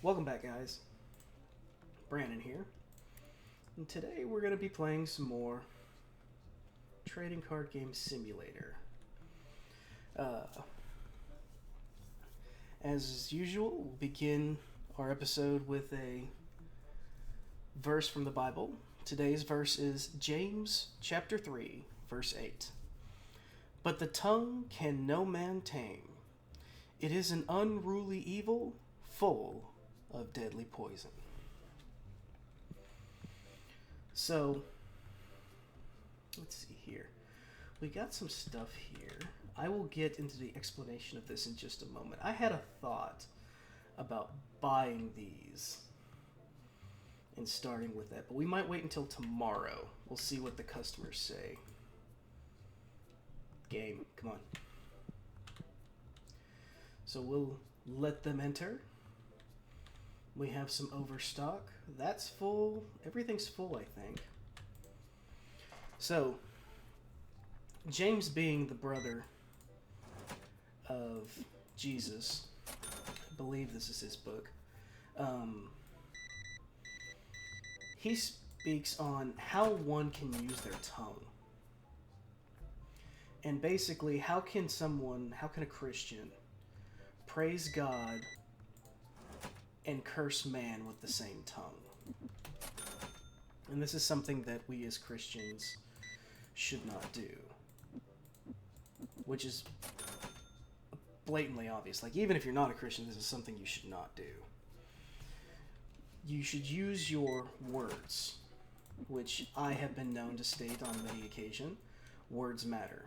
Welcome back, guys. Brandon here. And today we're going to be playing some more Trading Card Game Simulator. As usual, we'll begin our episode with a verse from the Bible. Today's verse is James chapter 3, verse 8. But the tongue can no man tame. It is an unruly evil, full of deadly poison. So, let's see here. We got some stuff here. I will get into the explanation of this in just a moment. I had a thought about buying these and starting with that, but we might wait until tomorrow. We'll see what the customers say. Game, come on. So we'll let them enter. We have some overstock. That's full. Everything's full, I think. So, James being the brother of Jesus, I believe this is his book, he speaks on how one can use their tongue. And basically, how can a Christian praise God and curse man with the same tongue? And this is something that we as Christians should not do. Which is blatantly obvious. Like, even if you're not a Christian, this is something you should not do. You should use your words, which I have been known to state on many occasions. Words matter.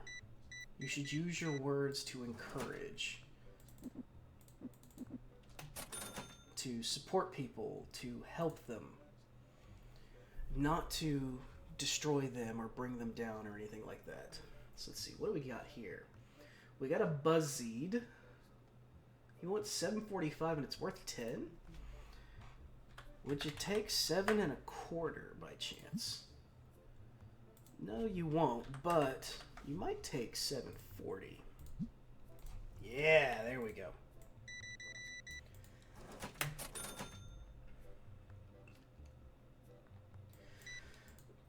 You should use your words to encourage, to support people, to help them, not to destroy them or bring them down or anything like that. So let's see, what do we got here? We got a Buzzeed. He wants 745 and it's worth 10? Would you take 7 1/4 by chance? No, you won't, but you might take 740. Yeah, there we go.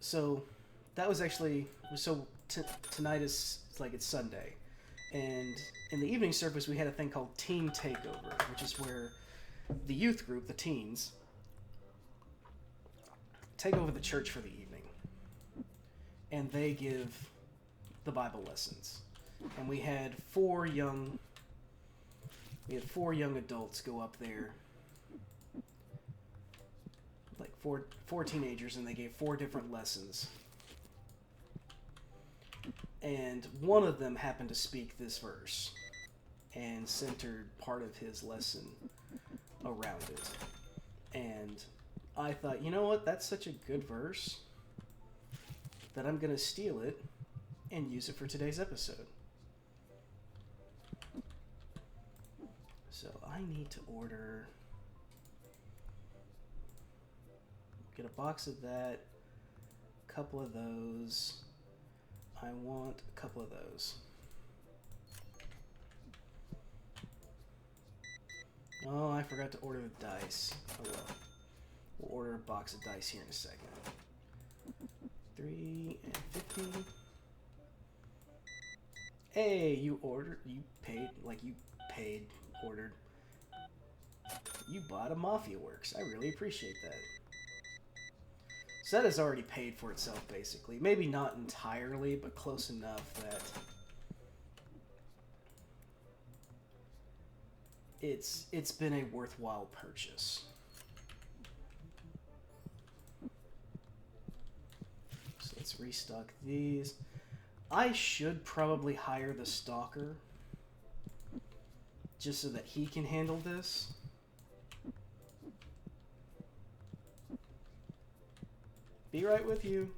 So that was actually tonight is like it's Sunday, and in the evening service we had a thing called Teen Takeover, which is where the youth group, the teens, take over the church for the evening, and they give the Bible lessons. And we had four young adults go up there, like four teenagers, and they gave 4 different lessons. And one of them happened to speak this verse and centered part of his lesson around it. And I thought, you know what, that's such a good verse that I'm going to steal it and use it for today's episode. So I need to order... Get a box of that, a couple of those. I want a couple of those. Oh, I forgot to order the dice. Oh well. We'll order a box of dice here in a second. 3.50. Hey, you ordered. You bought a Mafia Works. I really appreciate that. So that has already paid for itself, basically. Maybe not entirely, but close enough that it's been a worthwhile purchase. So let's restock these. I should probably hire the stalker just so that he can handle this. Be right with you.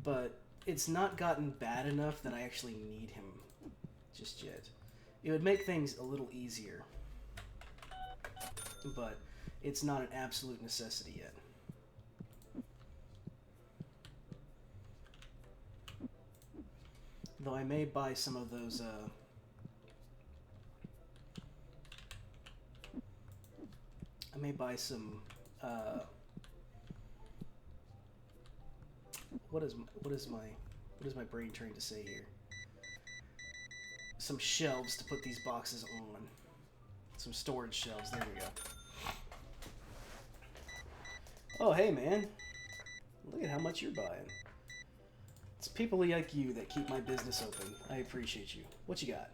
But it's not gotten bad enough that I actually need him just yet. It would make things a little easier, but it's not an absolute necessity yet. Though I may buy some of those I may buy some. What is my brain trying to say here? Some shelves to put these boxes on. Some storage shelves. There we go. Oh, hey, man. Look at how much you're buying. It's people like you that keep my business open. I appreciate you. What you got?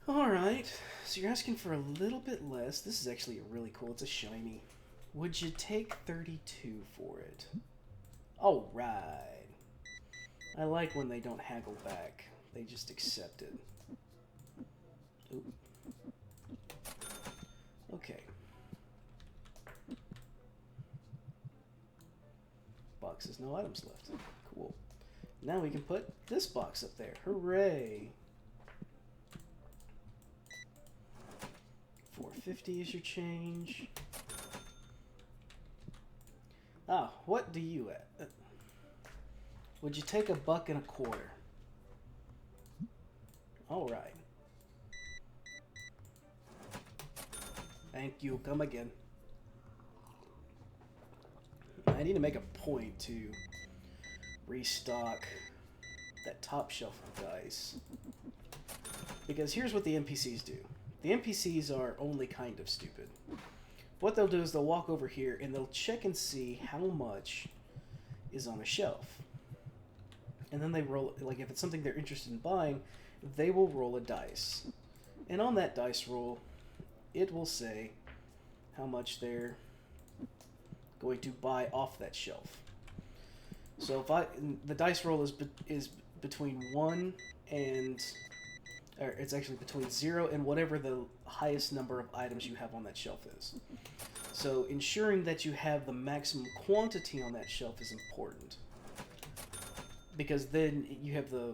Alright. So you're asking for a little bit less. This is actually really cool. It's a shiny. Would you take 32 for it? Alright. I like when they don't haggle back. They just accept it. Ooh. Okay. Boxes, no items left. Cool. Now we can put this box up there. Hooray! 450 is your change. Ah, what do you at? Would you take $1.25? All right. Thank you. Come again. I need to make a point to restock that top shelf of dice. Because here's what the NPCs do. The NPCs are only kind of stupid. What they'll do is they'll walk over here and they'll check and see how much is on a shelf. And then they roll, like if it's something they're interested in buying, they will roll a dice. And on that dice roll, it will say how much they're going to buy off that shelf. So if the dice roll is between 1 and, or it's actually between 0 and whatever the highest number of items you have on that shelf is. So ensuring that you have the maximum quantity on that shelf is important, because then you have the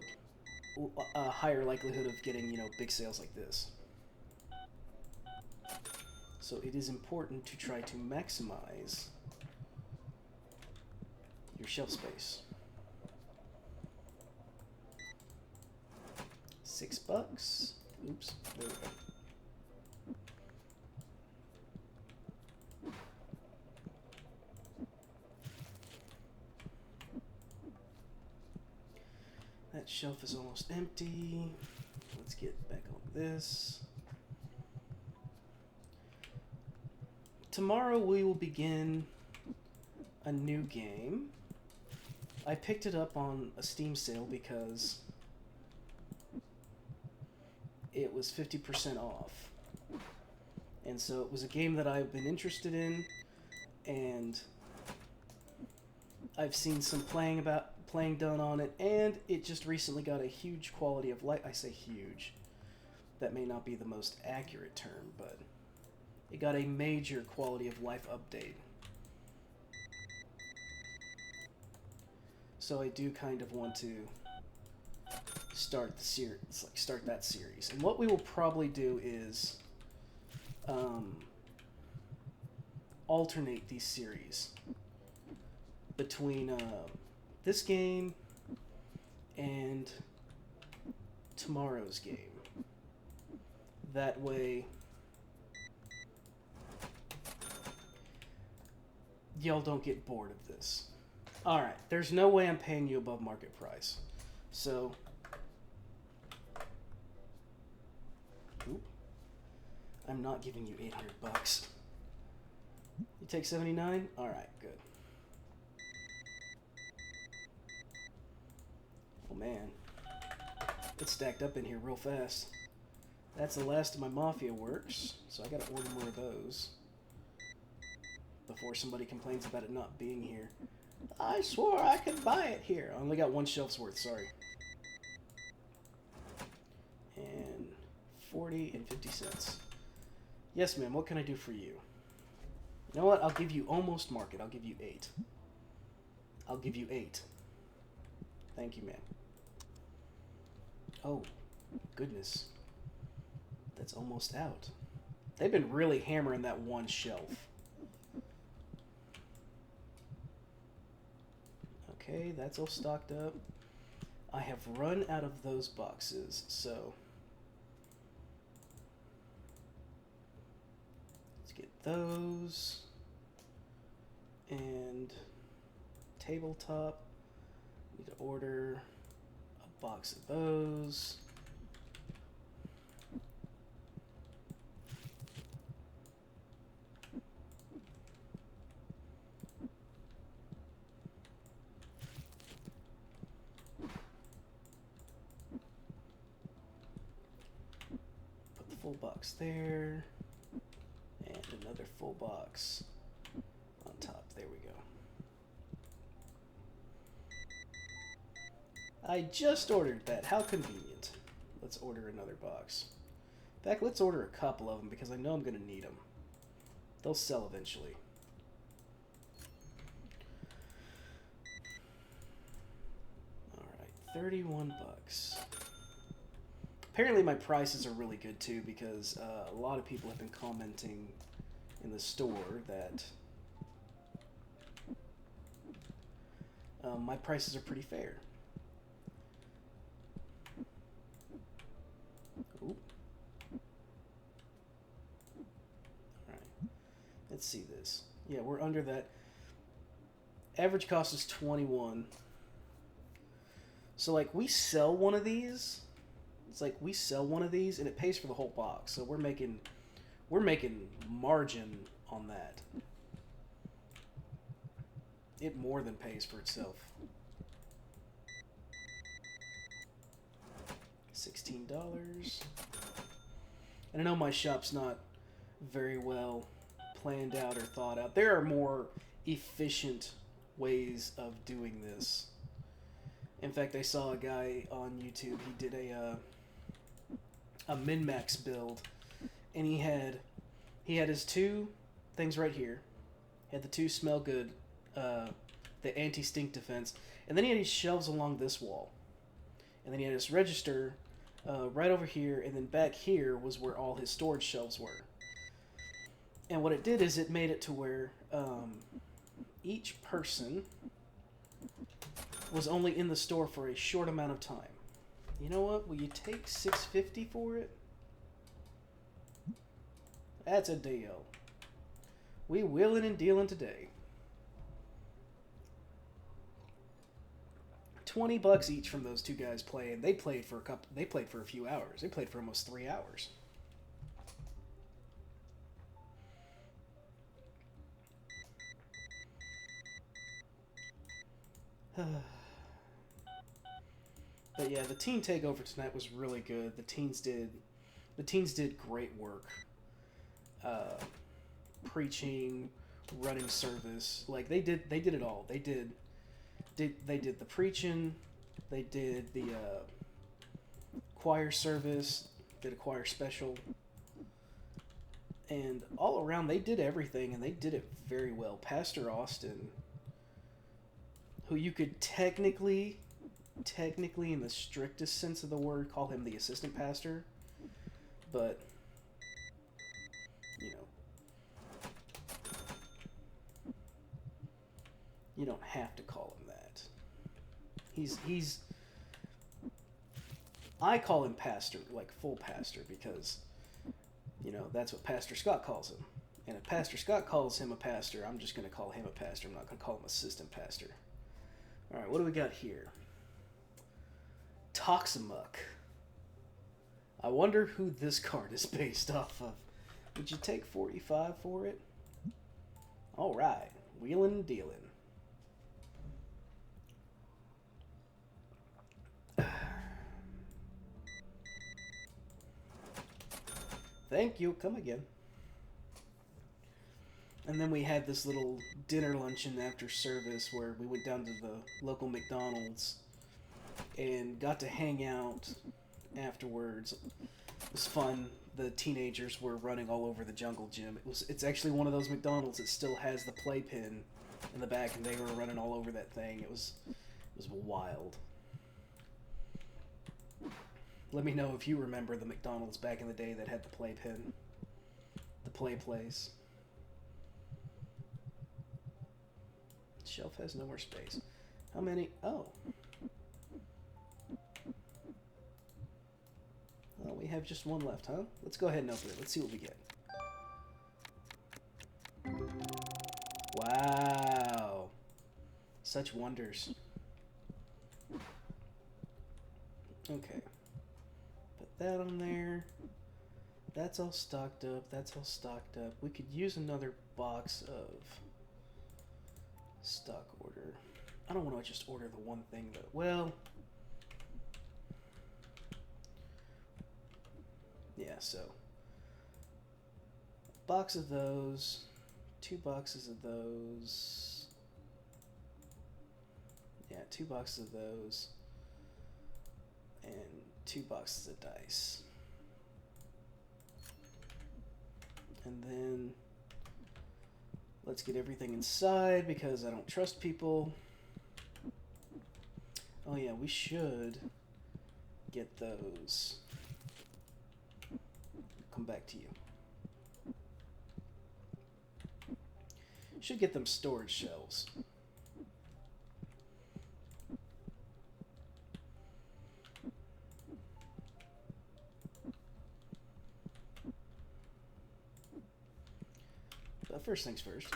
higher likelihood of getting, you know, big sales like this. So it is important to try to maximize your shelf space. $6. Oops, there we go. That shelf is almost empty. Let's get back on this. Tomorrow we will begin a new game. I picked it up on a Steam sale because it was 50% off. And so it was a game that I've been interested in, and I've seen some playing done on it, and it just recently got a huge quality of life. I say huge. That may not be the most accurate term, but it got a major quality of life update. So I do kind of want to start the series, like start that series. And what we will probably do is alternate these series between this game and tomorrow's game. That way y'all don't get bored of this. Alright, there's no way I'm paying you above market price. So, oop, I'm not giving you $800. You take 79? Alright, good. Oh man, it's stacked up in here real fast. That's the last of my Mafia works, so I gotta order more of those before somebody complains about it not being here. I swore I could buy it here. I only got one shelf's worth, sorry. And 40 and 50 cents. Yes, ma'am, what can I do for you? You know what? I'll give you almost market. I'll give you 8. I'll give you 8. Thank you, ma'am. Oh, goodness. That's almost out. They've been really hammering that one shelf. Okay, that's all stocked up. I have run out of those boxes, so let's get those. And tabletop. Need to order a box of those. Put the full box there. And another full box on top. There we go. I just ordered that. How convenient. Let's order another box. In fact, let's order a couple of them because I know I'm going to need them. They'll sell eventually. Alright, 31 bucks. Apparently my prices are really good too because a lot of people have been commenting in the store that my prices are pretty fair. Ooh. Alright. Let's see this. Yeah, we're under that. Average cost is 21. So like we sell one of these. It's like we sell one of these and it pays for the whole box. So we're making margin on that. It more than pays for itself. $16. And I know my shop's not very well planned out or thought out. There are more efficient ways of doing this. In fact, I saw a guy on YouTube. He did a min-max build, and he had his two things right here. He had the two smell good, the anti-stink defense, and then he had his shelves along this wall, and then he had his register right over here, and then back here was where all his storage shelves were. And what it did is it made it to where each person was only in the store for a short amount of time. You know what? Will you take $6.50 for it? That's a deal. We wheeling and dealing today. 20 bucks each from those two guys playing. They played for a few hours. They played for almost 3 hours. But yeah, the teen takeover tonight was really good. The teens did great work. Preaching, running service, like they did it all. They did the preaching, they did the choir service, did a choir special, and all around they did everything, and they did it very well. Pastor Austin, who you could technically in the strictest sense of the word call him the assistant pastor, but you don't have to call him that. He's I call him pastor, like full pastor, because that's what Pastor Scott calls him. And if Pastor Scott calls him a pastor, I'm just going to call him a pastor. I'm not going to call him assistant pastor. All right, what do we got here? Toxamuck. I wonder who this card is based off of. Would you take 45 for it? All right, wheeling and dealing. Thank you. Come again. And then we had this little dinner luncheon after service where we went down to the local McDonald's and got to hang out afterwards. It was fun. The teenagers were running all over the jungle gym. It's actually one of those McDonald's that still has the playpen in the back, and they were running all over that thing. It was wild. Let me know if you remember the McDonald's back in the day that had the playpen. The play place. Shelf has no more space. How many? Oh. Well, we have just one left, huh? Let's go ahead and open it. Let's see what we get. Wow. Such wonders. Okay. Put that on there. That's all stocked up. That's all stocked up. We could use another box of stock order. I don't want to just order the one thing though. Well, yeah, so box of those, 2 boxes of those. Yeah, 2 boxes of those, and 2 boxes of dice. And then let's get everything inside because I don't trust people. Oh yeah, we should get those. Come back to you. Should get them storage shelves. But first things first.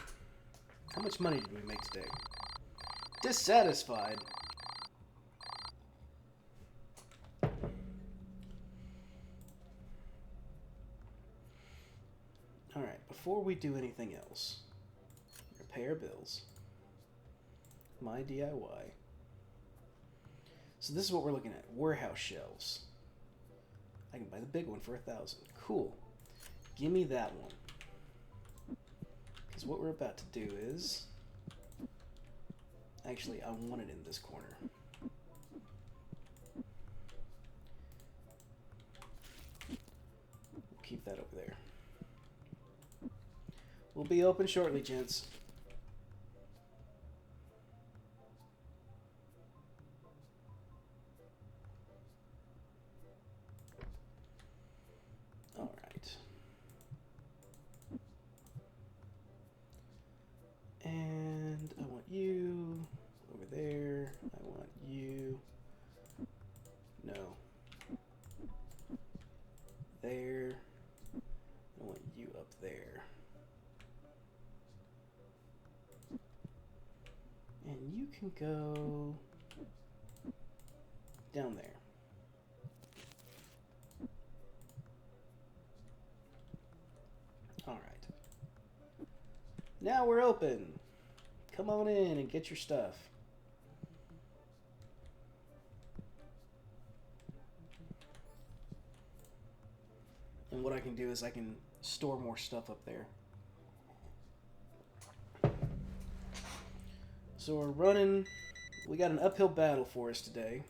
How much money did we make today? Dissatisfied. Alright, before we do anything else, pay our bills. My DIY. So this is what we're looking at. Warehouse shelves. I can buy the big one for 1,000. Cool. Give me that one. Because what we're about to do is... Actually, I want it in this corner. We'll keep that over there. We'll be open shortly, gents. All right. And I want you over there. I want you. No. There. I want you up there. And you can go down there. All right. Now we're open. Come on in and get your stuff. And what I can do is I can store more stuff up there. So we're running. We got an uphill battle for us today.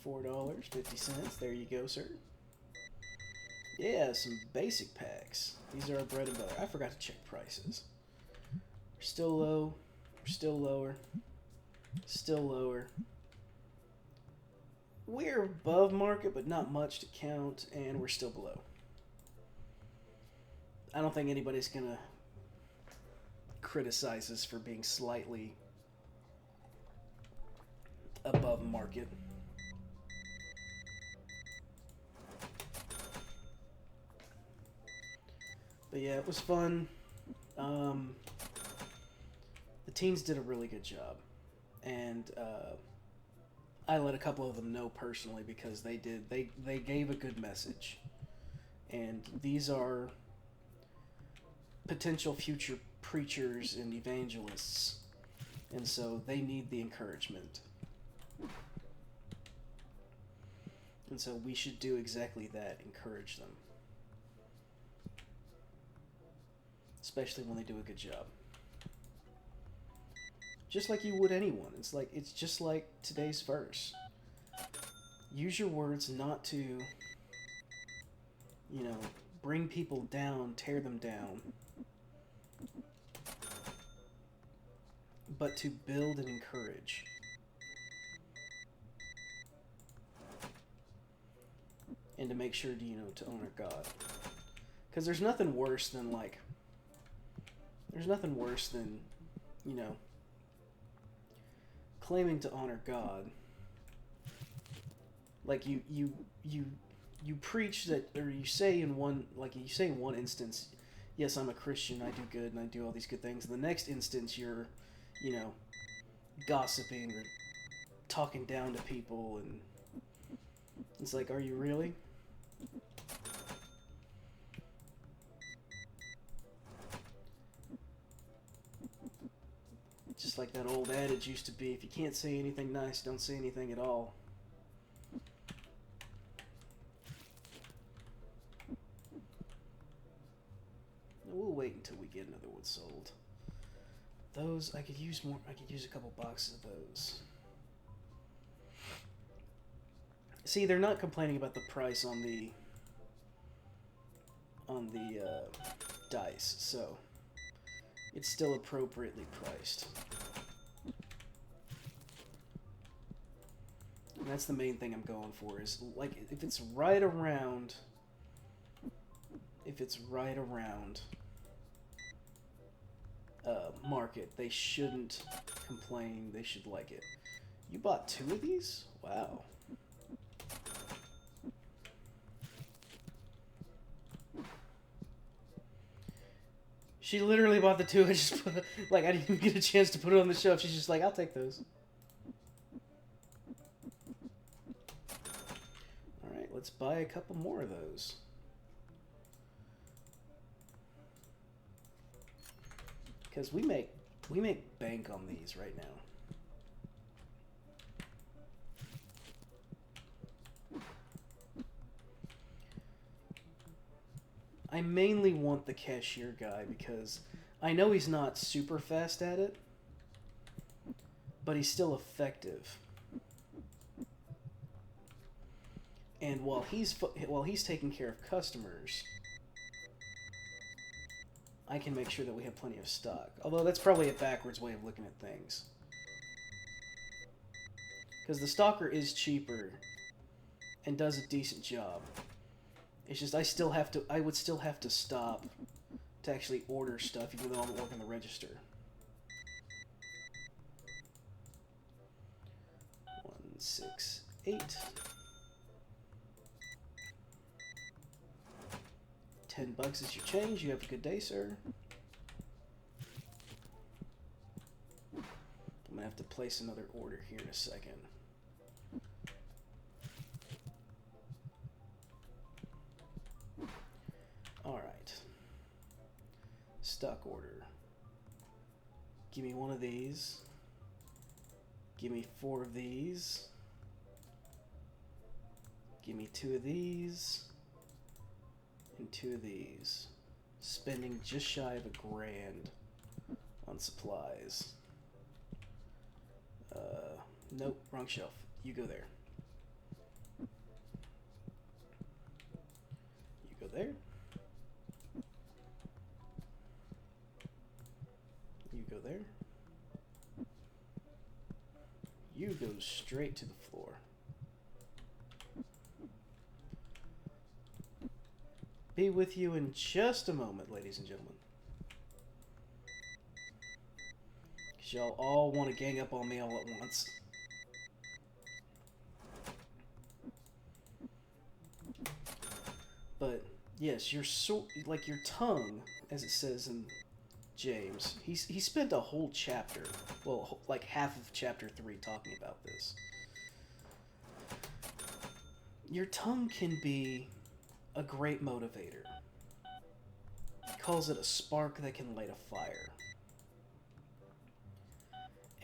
$4.50. There you go, sir. Yeah, some basic packs. These are our bread and butter. I forgot to check prices. We're still low. We're still lower. Still lower. We're above market, but not much to count, and we're still below. I don't think anybody's going to criticize us for being slightly above market. But yeah, it was fun. The teens did a really good job. And I let a couple of them know personally because they gave a good message. And these are potential future preachers and evangelists. And so they need the encouragement. And so we should do exactly that, encourage them. Especially when they do a good job. Just like you would anyone. It's just like today's verse. Use your words not to, bring people down, tear them down, but to build and encourage. And to make sure to honor God. Because there's nothing worse than claiming to honor God. Like you you preach that, or you say in one, like you say in one instance, yes, I'm a Christian, I do good, and I do all these good things. In the next instance, you're, you know, gossiping or talking down to people, and it's like, are you really? Just like that old adage used to be, if you can't say anything nice, don't say anything at all. We'll wait until we get another one sold. Those, I could use more, I could use a couple boxes of those. See, they're not complaining about the price on the dice, so it's still appropriately priced. And that's the main thing I'm going for, is like if it's right around market, they shouldn't complain, they should like it. You bought 2 of these? Wow. She literally bought the 2. I just put, like, I didn't even get a chance to put it on the shelf. She's just like, I'll take those. Alright, let's buy a couple more of those. Because we make bank on these right now. I mainly want the cashier guy because I know he's not super fast at it, but he's still effective. And while he's taking care of customers, I can make sure that we have plenty of stock. Although that's probably a backwards way of looking at things. Because the stalker is cheaper and does a decent job. It's just I would still have to stop to actually order stuff even though I'm working the register. 1, 6, 8. 10 bucks is your change. You have a good day, sir. I'm gonna have to place another order here in a second. Alright. Stock order. Give me 1 of these. Give me 4 of these. Give me 2 of these. And 2 of these. Spending just shy of $1,000 on supplies. Nope, wrong shelf. You go there. You go there. You go there. You go straight to the floor. Be with you in just a moment, ladies and gentlemen. Because y'all all want to gang up on me all at once. But, yes, your tongue, as it says in James, he spent a whole chapter, well, like half of chapter 3 talking about this. Your tongue can be a great motivator. He calls it a spark that can light a fire.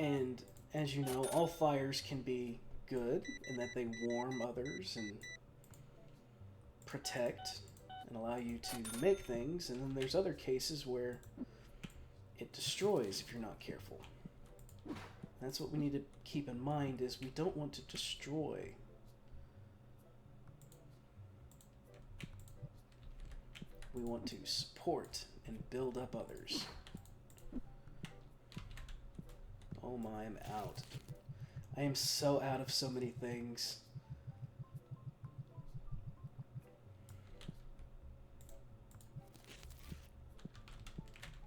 And, as you know, all fires can be good in that they warm others and protect and allow you to make things, and then there's other cases where it destroys if you're not careful. That's what we need to keep in mind, is we don't want to destroy. We want to support and build up others. Oh my, I'm out. I am so out of so many things.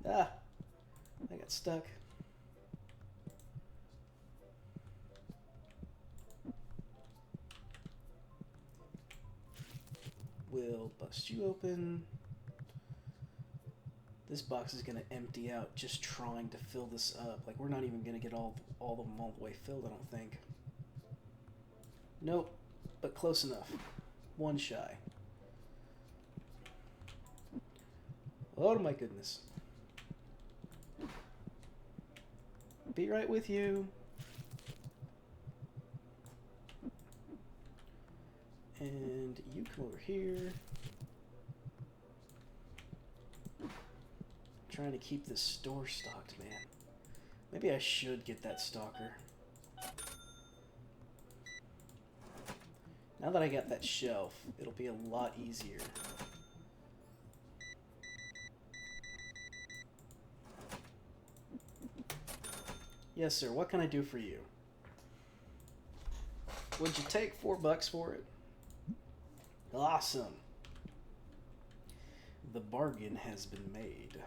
Ah! I got stuck. We'll bust you open. This box is going to empty out just trying to fill this up. Like, we're not even going to get all of them all the way filled, I don't think. Nope, but close enough. One shy. Oh my goodness. Be right with you. And you come over here. Trying to keep this store stocked, man. Maybe I should get that stalker. Now that I got that shelf, it'll be a lot easier. Yes, sir. What can I do for you? Would you take $4 for it? Awesome. The bargain has been made.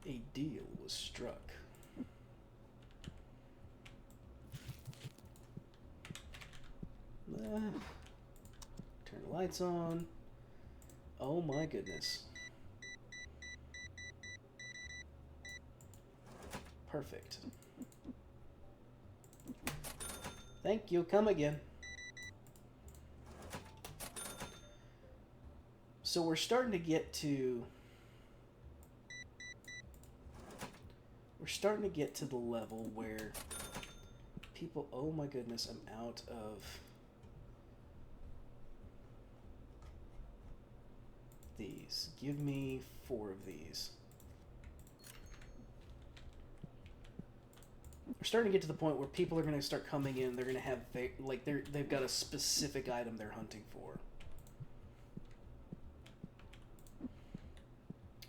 A deal was struck. Turn the lights on. Oh my goodness. Perfect. Thank you. Come again. So we're starting to get to... We're starting to get to the level where people... Oh my goodness, I'm out of... these. Give me 4 of these. We're starting to get to the point where people are going to start coming in. They're going to have like they've got a specific item they're hunting for.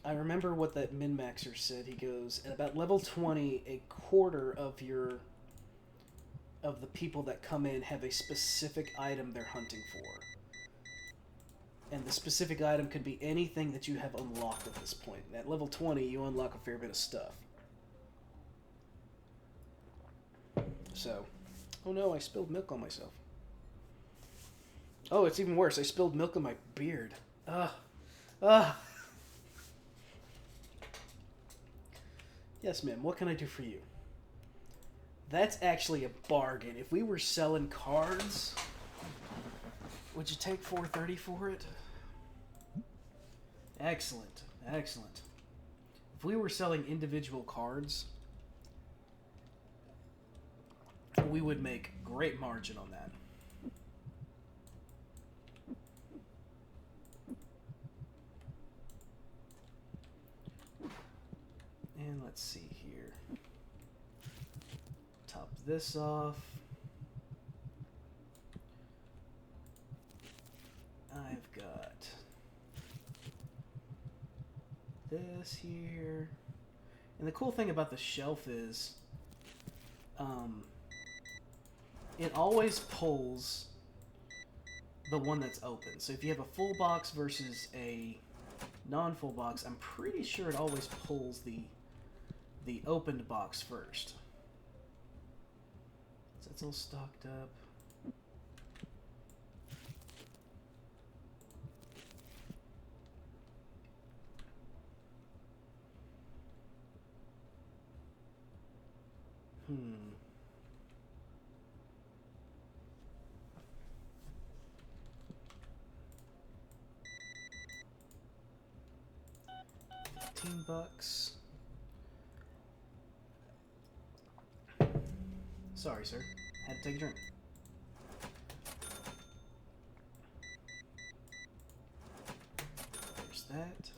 I remember what that min-maxer said. He goes, at about level 20, a quarter of the people that come in have a specific item they're hunting for. And the specific item could be anything that you have unlocked at this point. At level 20, you unlock a fair bit of stuff. So, oh no, I spilled milk on myself. Oh, it's even worse. I spilled milk on my beard. Yes, ma'am. What can I do for you? That's actually a bargain. If we were selling cards, would you take $4.30 for it? Excellent. Excellent. If we were selling individual cards, we would make great margin on that. And let's see here. Top this off. I've got this here. And the cool thing about the shelf is it always pulls the one that's open. So if you have a full box versus a non-full box, I'm pretty sure it always pulls the opened box first. So it's all stocked up. $15. Sorry, sir. Had to take a drink. There's that.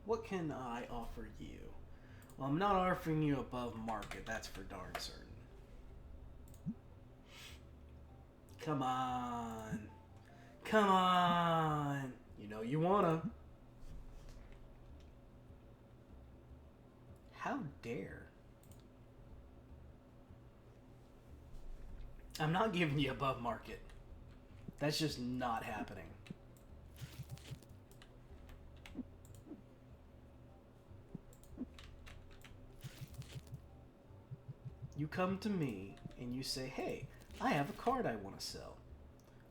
What can I offer you? Well, I'm not offering you above market, that's for darn certain. Come on. Come on. You know you wanna. How dare. I'm not giving you above market. That's just not happening. You come to me and you say, hey, I have a card I want to sell.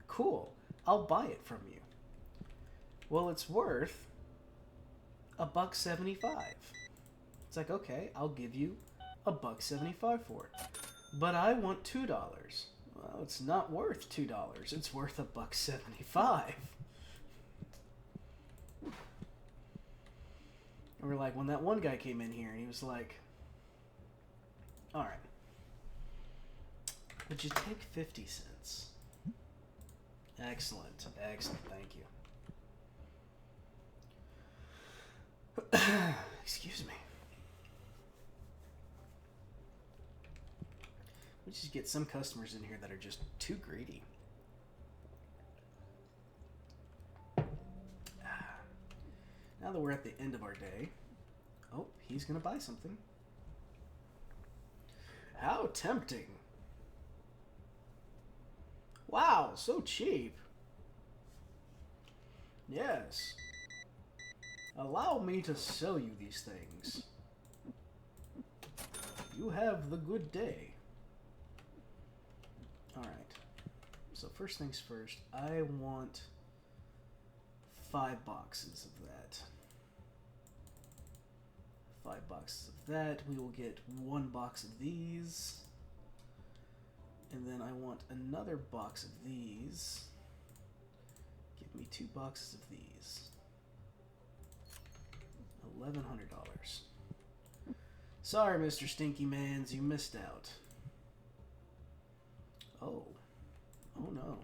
Cool, I'll buy it from you. Well, it's worth $1.75. It's like, okay, I'll give you $1.75 for it. But I want $2. Well, it's not worth $2. It's worth $1.75. And we're like, when that one guy came in here and he was like, all right, would you take 50 cents? Excellent, excellent, thank you. Excuse me. We just get some customers in here that are just too greedy. Now that we're at the end of our day, oh, he's gonna buy something. How tempting. Wow, so cheap. Yes. Allow me to sell you these things. You have the good day. Alright. So first things first, I want 5 boxes of that. 5 boxes of that. We will get 1 box of these. And then I want another box of these. Give me 2 boxes of these. $1,100. Sorry, Mr. Stinky Mans, you missed out. Oh. Oh no.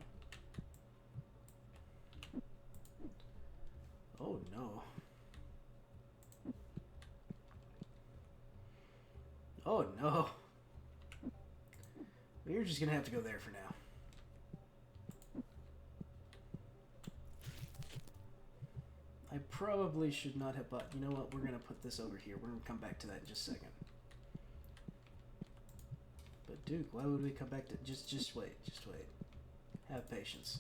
Oh no. Oh no. We're just gonna have to go there for now. I probably should not have bought... You know what? We're gonna put this over here. We're gonna come back to that in just a second. But Duke, why would we come back to... Just wait. Just wait. Have patience.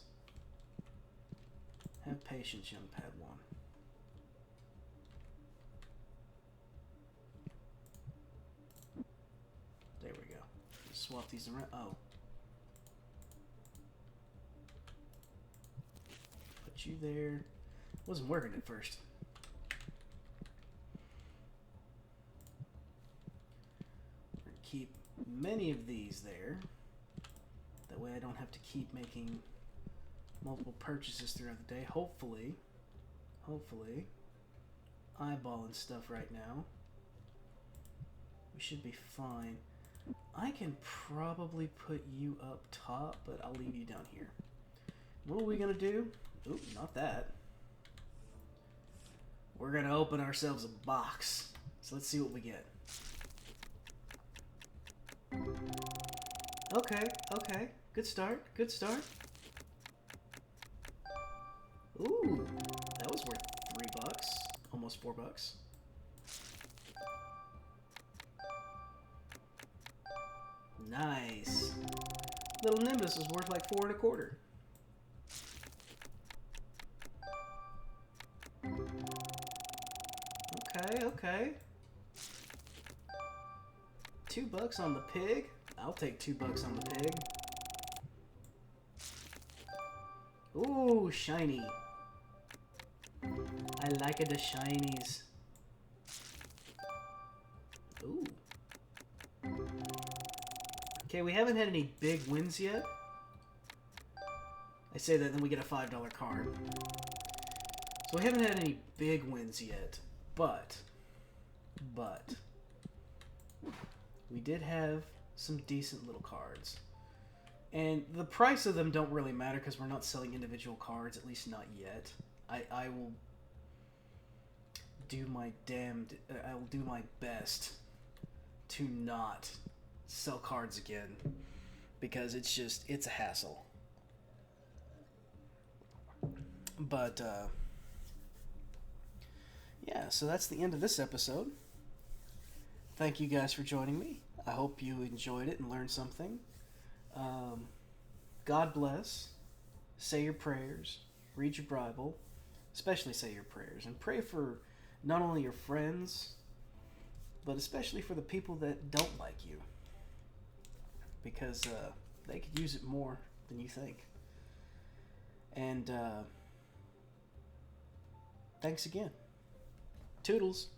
Have patience, young Padawan. There we go. Swap these around. Oh. Put you there. Wasn't working at first. We're gonna keep many of these there. That way I don't have to keep making multiple purchases throughout the day. Hopefully, eyeballing stuff right now. We should be fine. I can probably put you up top, but I'll leave you down here. What are we gonna do? Oop, not that. We're gonna open ourselves a box. So let's see what we get. Okay, okay. Good start, good start. Ooh, that was worth $3. Almost $4. Nice. Little Nimbus is worth like 4 1/4. Okay, okay. $2 on the pig. I'll take $2 on the pig. Ooh, shiny. I like it, the shinies. Ooh. Okay, we haven't had any big wins yet. I say that, then we get a $5 card. So we haven't had any big wins yet, but we did have some decent little cards. And the price of them don't really matter because we're not selling individual cards, at least not yet. I will do my I will do my best to not sell cards again because it's a hassle. But yeah, so that's the end of this episode. Thank you guys for joining me. I hope you enjoyed it and learned something. God bless. Say your prayers. Read your Bible. Especially say your prayers. And pray for not only your friends, but especially for the people that don't like you. because they could use it more than you think. And thanks again. Toodles.